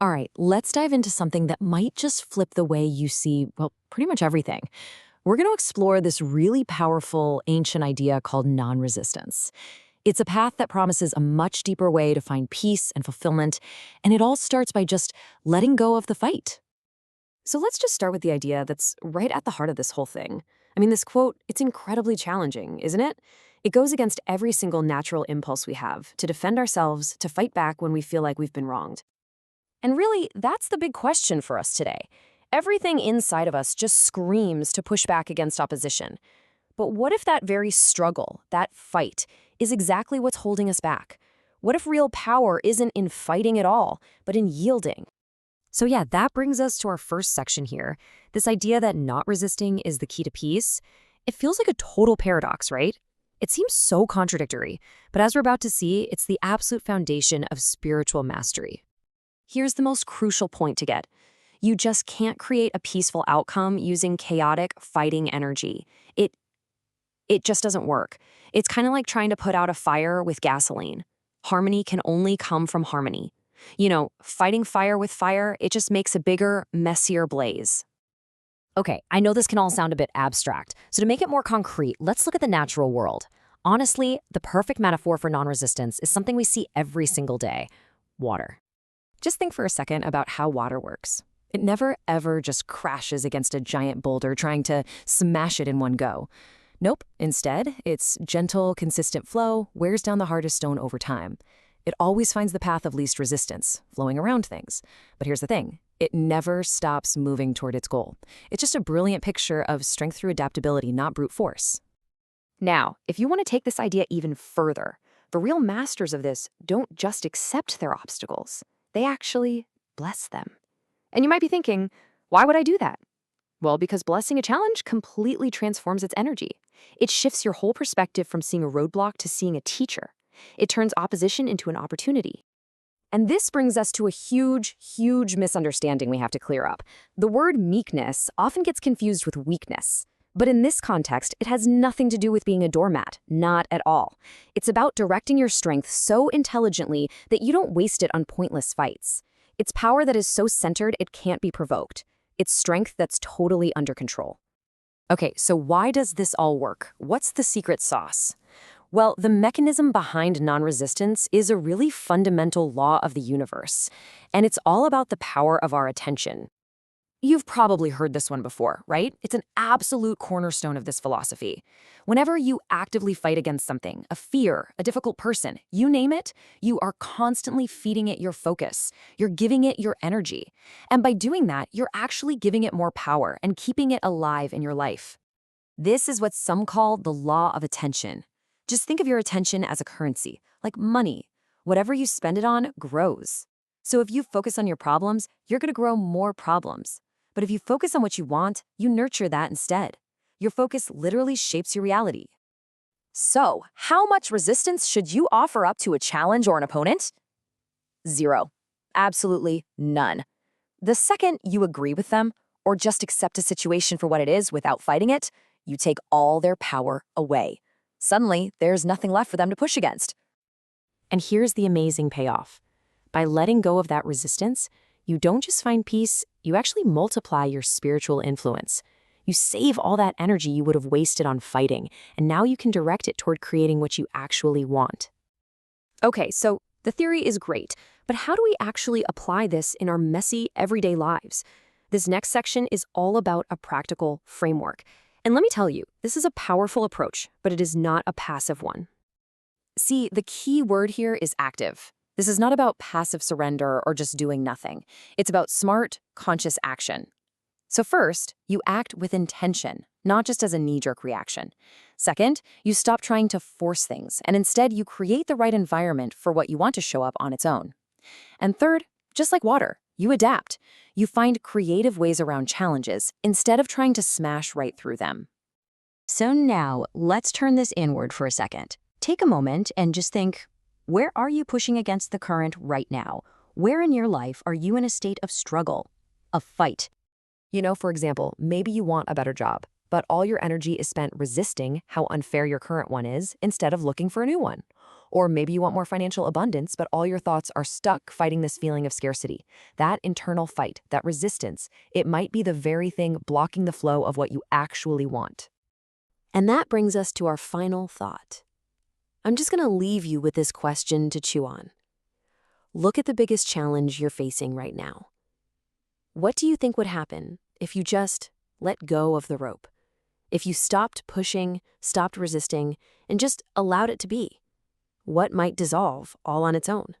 All right, let's dive into something that might just flip the way you see, well, pretty much everything. We're going to explore this really powerful ancient idea called non resistance. It's a path that promises a much deeper way to find peace and fulfillment, and it all starts by just letting go of the fight. So let's just start with the idea that's right at the heart of this whole thing. I mean, this quote, it's incredibly challenging, isn't it? It goes against every single natural impulse we have to defend ourselves, to fight back when we feel like we've been wronged. And really, that's the big question for us today. Everything inside of us just screams to push back against opposition. But what if that very struggle, that fight, is exactly what's holding us back? What if real power isn't in fighting at all, but in yielding? So yeah, that brings us to our first section here. This idea that not resisting is the key to peace. It feels like a total paradox, right? It seems so contradictory, but as we're about to see, it's the absolute foundation of spiritual mastery. Here's the most crucial point to get. You just can't create a peaceful outcome using chaotic, fighting energy. It just doesn't work. It's kind of like trying to put out a fire with gasoline. Harmony can only come from harmony. Fighting fire with fire, it just makes a bigger, messier blaze. Okay, I know this can all sound a bit abstract, so to make it more concrete, let's look at the natural world. Honestly, the perfect metaphor for non-resistance is something we see every single day: water. Just think for a second about how water works. It never, ever just crashes against a giant boulder trying to smash it in one go. Nope, instead, its gentle, consistent flow wears down the hardest stone over time. It always finds the path of least resistance, flowing around things. But here's the thing. It never stops moving toward its goal. It's just a brilliant picture of strength through adaptability, not brute force. Now, if you want to take this idea even further, the real masters of this don't just accept their obstacles. They actually bless them. And you might be thinking, why would I do that? Well, because blessing a challenge completely transforms its energy. It shifts your whole perspective from seeing a roadblock to seeing a teacher. It turns opposition into an opportunity. And this brings us to a huge, huge misunderstanding we have to clear up. The word meekness often gets confused with weakness. But in this context, it has nothing to do with being a doormat, not at all. It's about directing your strength so intelligently that you don't waste it on pointless fights. It's power that is so centered it can't be provoked. It's strength that's totally under control. Okay, so why does this all work? What's the secret sauce? Well, the mechanism behind non-resistance is a really fundamental law of the universe, and it's all about the power of our attention. You've probably heard this one before, right? It's an absolute cornerstone of this philosophy. Whenever you actively fight against something, a fear, a difficult person, you name it, you are constantly feeding it your focus. You're giving it your energy. And by doing that, you're actually giving it more power and keeping it alive in your life. This is what some call the law of attention. Just think of your attention as a currency, like money. Whatever you spend it on grows. So if you focus on your problems, you're going to grow more problems. But if you focus on what you want, you nurture that instead. Your focus literally shapes your reality. So, how much resistance should you offer up to a challenge or an opponent? Zero. Absolutely none. The second you agree with them, or just accept a situation for what it is without fighting it, you take all their power away. Suddenly, there's nothing left for them to push against. And here's the amazing payoff. By letting go of that resistance, you don't just find peace, you actually multiply your spiritual influence. You save all that energy you would have wasted on fighting, and now you can direct it toward creating what you actually want. Okay, so the theory is great, but how do we actually apply this in our messy, everyday lives? This next section is all about a practical framework. And let me tell you, this is a powerful approach, but it is not a passive one. See, the key word here is active. This is not about passive surrender or just doing nothing. It's about smart, conscious action. So first, you act with intention, not just as a knee-jerk reaction. Second, you stop trying to force things, and instead you create the right environment for what you want to show up on its own. And third, just like water, you adapt. You find creative ways around challenges instead of trying to smash right through them. So now, let's turn this inward for a second. Take a moment and just think, where are you pushing against the current right now? Where in your life are you in a state of struggle, of fight? For example, maybe you want a better job, but all your energy is spent resisting how unfair your current one is instead of looking for a new one. Or maybe you want more financial abundance, but all your thoughts are stuck fighting this feeling of scarcity. That internal fight, that resistance, it might be the very thing blocking the flow of what you actually want. And that brings us to our final thought. I'm just going to leave you with this question to chew on. Look at the biggest challenge you're facing right now. What do you think would happen if you just let go of the rope? If you stopped pushing, stopped resisting, and just allowed it to be? What might dissolve all on its own?